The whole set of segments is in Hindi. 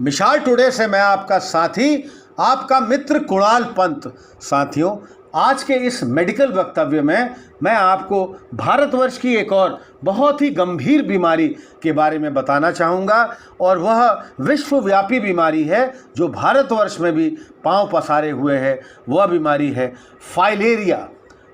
मिसाल टुडे से मैं आपका साथी, आपका मित्र कुणाल पंत। साथियों, आज के इस मेडिकल वक्तव्य में मैं आपको भारतवर्ष की एक और बहुत ही गंभीर बीमारी के बारे में बताना चाहूँगा, और वह विश्वव्यापी बीमारी है जो भारतवर्ष में भी पांव पसारे हुए है। वह बीमारी है फाइलेरिया।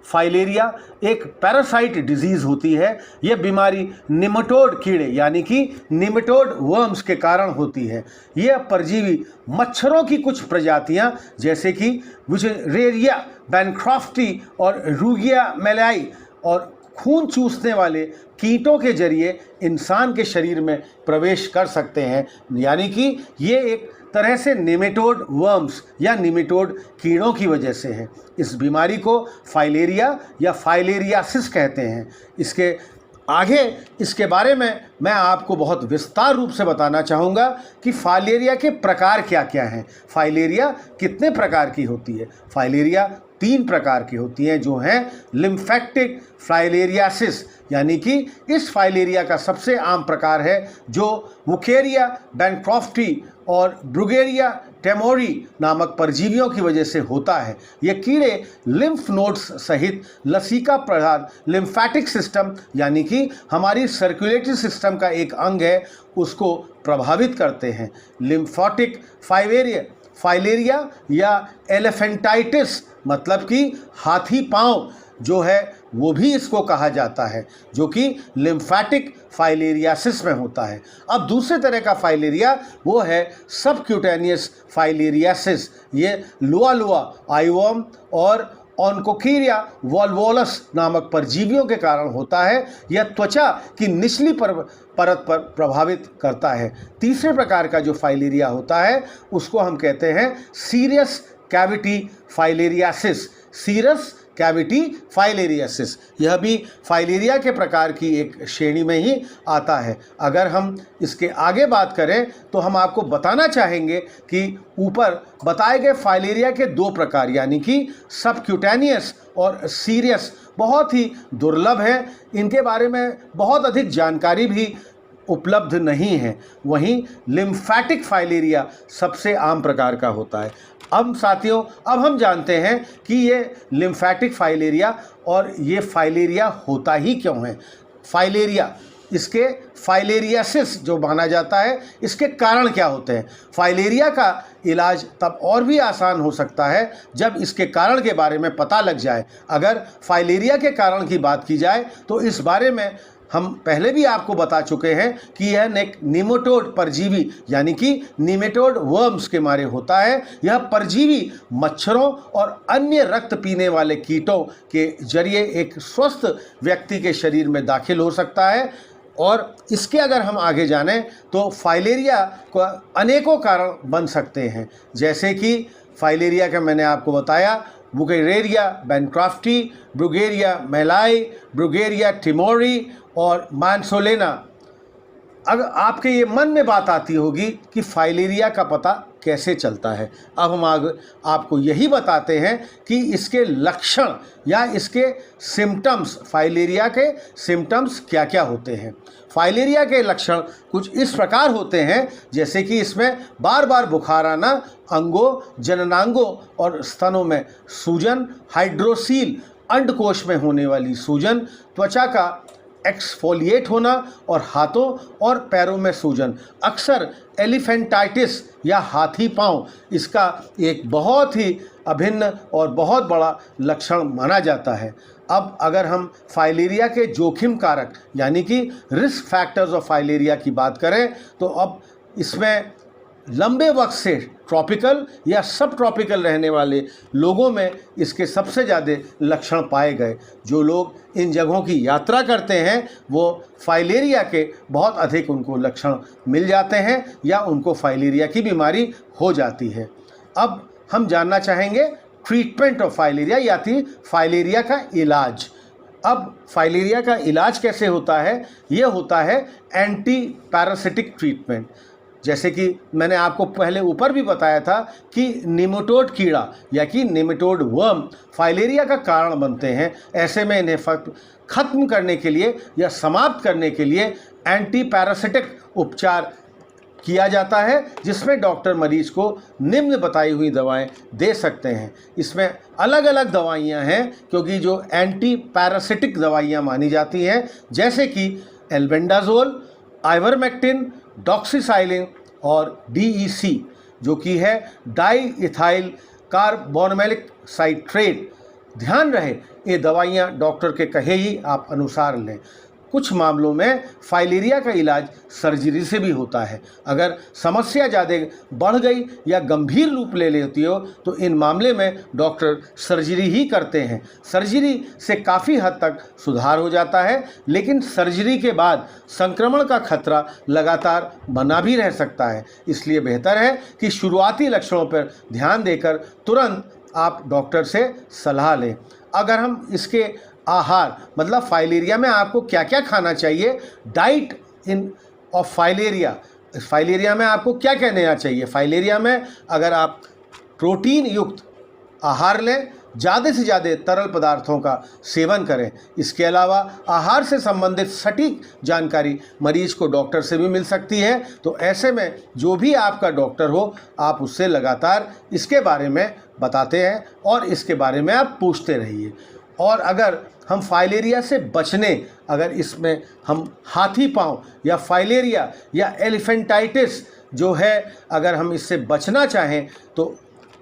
फाइलेरिया एक पैरासाइट डिजीज़ होती है। यह बीमारी निमेटोड कीड़े यानी कि निमेटोड वर्म्स के कारण होती है। यह परजीवी मच्छरों की कुछ प्रजातियां जैसे कि वुचेरेरिया बैनक्रॉफ्टी और रूगिया मेलाई और खून चूसने वाले कीटों के जरिए इंसान के शरीर में प्रवेश कर सकते हैं, यानी कि ये एक तरह से निमेटोड वर्म्स या निमेटोड कीड़ों की वजह से है। इस बीमारी को फाइलेरिया या फाइलेरियासिस कहते हैं। इसके आगे इसके बारे में मैं आपको बहुत विस्तार रूप से बताना चाहूँगा कि फाइलेरिया के प्रकार क्या क्या हैं। फाइलेरिया कितने प्रकार की होती है? फाइलेरिया 3 प्रकार की होती हैं, जो हैं लिम्फेटिक फाइलेरियासिस, यानी कि इस फाइलेरिया का सबसे आम प्रकार है जो वुकेरिया बैनक्रॉफ्टी और ब्रुगेरिया टेमोरी नामक परजीवियों की वजह से होता है। ये कीड़े लिम्फ नोड्स सहित लसीका प्रधान लिम्फेटिक सिस्टम यानी कि हमारी सर्कुलेटरी सिस्टम का एक अंग है, उसको प्रभावित करते हैं। लिम्फोटिक फाइलेरिया या एलिफेंटाइटिस मतलब कि हाथी पांव जो है वो भी इसको कहा जाता है, जो कि लिम्फेटिक फाइलेरियासिस में होता है। अब दूसरे तरह का फाइलेरिया वो है सबक्यूटेनियस फाइलेरियासिस। ये लुआ आईवॉर्म और ऑनकोकीरिया वॉल्वोलस नामक परजीवियों के कारण होता है। यह त्वचा की निचली परत पर प्रभावित करता है। तीसरे प्रकार का जो फाइलेरिया होता है उसको हम कहते हैं serious cavity filariasis. Serous cavity filariasis, यह भी फाइलेरिया के प्रकार की एक श्रेणी में ही आता है। अगर हम इसके आगे बात करें तो हम आपको बताना चाहेंगे कि ऊपर बताए गए फाइलेरिया के 2 प्रकार यानी कि सबक्यूटेनियस और सीरियस बहुत ही दुर्लभ हैं। इनके बारे में बहुत अधिक जानकारी भी उपलब्ध नहीं है। वहीं लिम्फेटिक फाइलेरिया सबसे आम प्रकार का होता है। अब साथियों, अब हम जानते हैं कि ये लिम्फेटिक फाइलेरिया और ये फाइलेरिया होता ही क्यों है। फाइलेरिया, इसके फाइलेरियासिस जो माना जाता है, इसके कारण क्या होते हैं। फाइलेरिया का इलाज तब और भी आसान हो सकता है जब इसके कारण के बारे में पता लग जाए। अगर फाइलेरिया के कारण की बात की जाए तो इस बारे में हम पहले भी आपको बता चुके हैं कि यह एक निमेटोड परजीवी यानी कि निमेटोड वर्म्स के मारे होता है। यह परजीवी मच्छरों और अन्य रक्त पीने वाले कीटों के जरिए एक स्वस्थ व्यक्ति के शरीर में दाखिल हो सकता है। और इसके अगर हम आगे जानें तो फाइलेरिया का अनेकों कारण बन सकते हैं, जैसे कि फाइलेरिया का मैंने आपको बताया वुकेरेरिया बैनक्रॉफ्टी, ब्रुगेरिया मेलाई, ब्रुगेरिया टिमोरी और मानसोलेना। अगर आपके ये मन में बात आती होगी कि फाइलेरिया का पता कैसे चलता है, अब हम आपको यही बताते हैं कि इसके लक्षण या इसके सिम्टम्स, फाइलेरिया के सिम्टम्स क्या क्या होते हैं। फाइलेरिया के लक्षण कुछ इस प्रकार होते हैं, जैसे कि इसमें बार बार बुखार आना, अंगों, जननांगों और स्तनों में सूजन, हाइड्रोसील अंडकोश में होने वाली सूजन, त्वचा का एक्सफोलिएट होना और हाथों और पैरों में सूजन। अक्सर एलिफेंटाइटिस या हाथी पांव इसका एक बहुत ही अभिन्न और बहुत बड़ा लक्षण माना जाता है। अब अगर हम फाइलेरिया के जोखिम कारक यानी कि रिस्क फैक्टर्स ऑफ फाइलेरिया की बात करें तो अब इसमें लंबे वक्त से ट्रॉपिकल या सब ट्रॉपिकल रहने वाले लोगों में इसके सबसे ज़्यादा लक्षण पाए गए। जो लोग इन जगहों की यात्रा करते हैं वो फाइलेरिया के बहुत अधिक उनको लक्षण मिल जाते हैं या उनको फाइलेरिया की बीमारी हो जाती है। अब हम जानना चाहेंगे ट्रीटमेंट ऑफ फाइलेरिया या फाइलेरिया का इलाज। अब फाइलेरिया का इलाज कैसे होता है? ये होता है एंटी पैरासिटिक ट्रीटमेंट। जैसे कि मैंने आपको पहले ऊपर भी बताया था कि निमेटोड कीड़ा या कि निमेटोड वर्म फाइलेरिया का कारण बनते हैं। ऐसे में इन्हें खत्म करने के लिए या समाप्त करने के लिए एंटी पैरासिटिक उपचार किया जाता है, जिसमें डॉक्टर मरीज को निम्न बताई हुई दवाएं दे सकते हैं। इसमें अलग अलग दवाइयां हैं, क्योंकि जो एंटी पैरासिटिक दवाइयां मानी जाती हैं, जैसे कि एल्बेंडाजोल, आइवरमेक्टिन, डॉक्सीसाइलिन और DEC, जो कि है डाई इथाइल कार्बोनोमिक साइट्रेट। ध्यान रहे, ये दवाइयाँ डॉक्टर के कहे ही आप अनुसार लें। कुछ मामलों में फाइलेरिया का इलाज सर्जरी से भी होता है। अगर समस्या ज़्यादा बढ़ गई या गंभीर रूप ले लेती हो तो इन मामले में डॉक्टर सर्जरी ही करते हैं। सर्जरी से काफ़ी हद तक सुधार हो जाता है, लेकिन सर्जरी के बाद संक्रमण का खतरा लगातार बना भी रह सकता है। इसलिए बेहतर है कि शुरुआती लक्षणों पर ध्यान देकर तुरंत आप डॉक्टर से सलाह लें। अगर हम इसके आहार मतलब फाइलेरिया में आपको क्या क्या खाना चाहिए, डाइट इन ऑफ फाइलेरिया में आपको क्या क्या लेना चाहिए। फाइलेरिया में अगर आप प्रोटीन युक्त आहार लें, ज़्यादा से ज़्यादा तरल पदार्थों का सेवन करें। इसके अलावा आहार से संबंधित सटीक जानकारी मरीज को डॉक्टर से भी मिल सकती है। तो ऐसे में जो भी आपका डॉक्टर हो, आप उससे लगातार इसके बारे में बताते हैं और इसके बारे में आप पूछते रहिए। और अगर हम फाइलेरिया से बचने, अगर इसमें हम हाथी पाँव या फाइलेरिया या एलिफेंटाइटिस जो है, अगर हम इससे बचना चाहें तो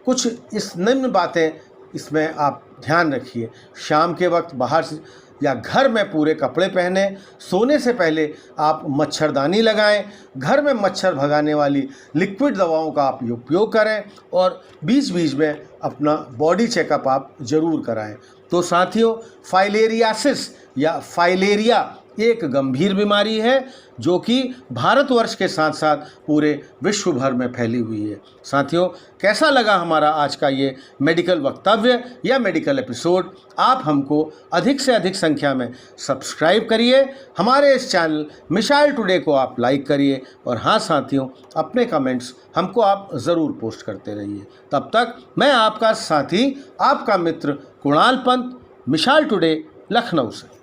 कुछ इस निम्न बातें इसमें आप ध्यान रखिए। शाम के वक्त बाहर से या घर में पूरे कपड़े पहने, सोने से पहले आप मच्छरदानी लगाएं, घर में मच्छर भगाने वाली लिक्विड दवाओं का आप उपयोग करें और बीच बीच में अपना बॉडी चेकअप आप ज़रूर कराएं। तो साथियों, फाइलेरियासिस या फाइलेरिया एक गंभीर बीमारी है जो कि भारतवर्ष के साथ साथ पूरे विश्व भर में फैली हुई है। साथियों, कैसा लगा हमारा आज का ये मेडिकल वक्तव्य या मेडिकल एपिसोड? आप हमको अधिक से अधिक संख्या में सब्सक्राइब करिए, हमारे इस चैनल मिसाइल टुडे को आप लाइक करिए और हाँ साथियों, अपने कमेंट्स हमको आप ज़रूर पोस्ट करते रहिए। तब तक मैं आपका साथी, आपका मित्र कुणाल पंत, मिसाइल टुडे, लखनऊ से।